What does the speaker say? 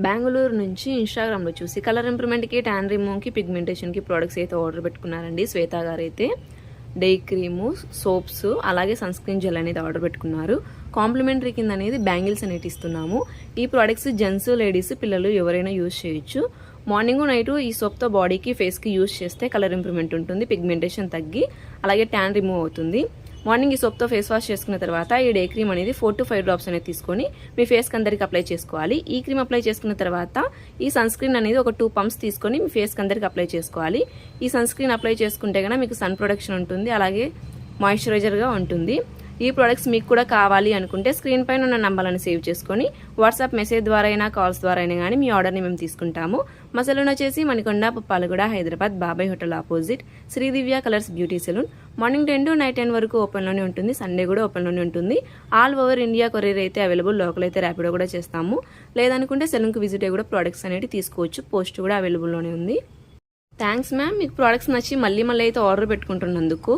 బెంగళూరు నుంచి ఇన్స్టాగ్రామ్లో చూసి కలర్ ఇంప్రూవ్మెంట్కి, ట్యాన్ రిమూవ్కి, పిగ్మెంటేషన్కి ప్రోడక్ట్స్ అయితే ఆర్డర్ పెట్టుకున్నారండి. శ్వేత గారు అయితే డే క్రీము, సోప్స్, అలాగే సన్ స్క్రీన్ జెల్ అనేది ఆర్డర్ పెట్టుకున్నారు. కాంప్లిమెంటరీ కింద అనేది బ్యాంగిల్స్ అనేవి ఇస్తున్నాము. ఈ ప్రోడక్ట్స్ జెంట్స్, లేడీస్, పిల్లలు ఎవరైనా యూజ్ చేయొచ్చు. మార్నింగ్ నైట్ ఈ సోప్తో బాడీకి, ఫేస్కి యూజ్ చేస్తే కలర్ ఇంప్రూవ్మెంట్ ఉంటుంది, పిగ్మెంటేషన్ తగ్గి అలాగే ట్యాన్ రిమూవ్ అవుతుంది. మార్నింగ్ ఈ సోప్తో ఫేస్ వాష్ చేసుకున్న తర్వాత ఈ డే క్రీమ్ అనేది 4 to 5 డ్రాప్స్ అనేది తీసుకొని మీ ఫేస్కి అందరికి అప్లై చేసుకోవాలి. ఈ క్రీమ్ అప్లై చేసుకున్న తర్వాత ఈ సన్ స్క్రీన్ అనేది ఒక 2 పంప్స్ తీసుకొని మీ ఫేస్కి అందరికి అప్లై చేసుకోవాలి. ఈ సన్ స్క్రీన్ అప్లై చేసుకుంటే కనుక మీకు సన్ ప్రొటెక్షన్ ఉంటుంది, అలాగే మాయిశ్చరైజర్గా ఉంటుంది. ఈ ప్రొడక్ట్స్ మీకు కూడా కావాలి అనుకుంటే స్క్రీన్ పైన ఉన్న నంబర్లను సేవ్ చేసుకొని వాట్సాప్ మెసేజ్ ద్వారా అయినా, కాల్స్ ద్వారా అయినా కానీ మీ ఆర్డర్ని మేము తీసుకుంటాము. మా సెలూన్ వచ్చేసి Manikonda, Puppalaguda, Hyderabad, Babai hotel opposite, Sridivya colours beauty salon. Morning 10 to night 10 వరకు ఓపెన్లోనే ఉంటుంది. సండే కూడా ఓపెన్లోనే ఉంటుంది. ఆల్ ఓవర్ ఇండియా కొరియర్ అయితే అవైలబుల్. లోకల్ అయితే ర్యాపిడో కూడా చేస్తాము. లేదనుకుంటే సెలూన్కి విజిట్ అయ్యి కూడా ప్రోడక్ట్స్ అనేవి తీసుకోవచ్చు. పోస్ట్ కూడా అవైలబుల్లోనే ఉంది. థ్యాంక్స్ మ్యామ్, మీకు ప్రోడక్ట్స్ నచ్చి మళ్ళీ అయితే ఆర్డర్ పెట్టుకుంటున్నందుకు.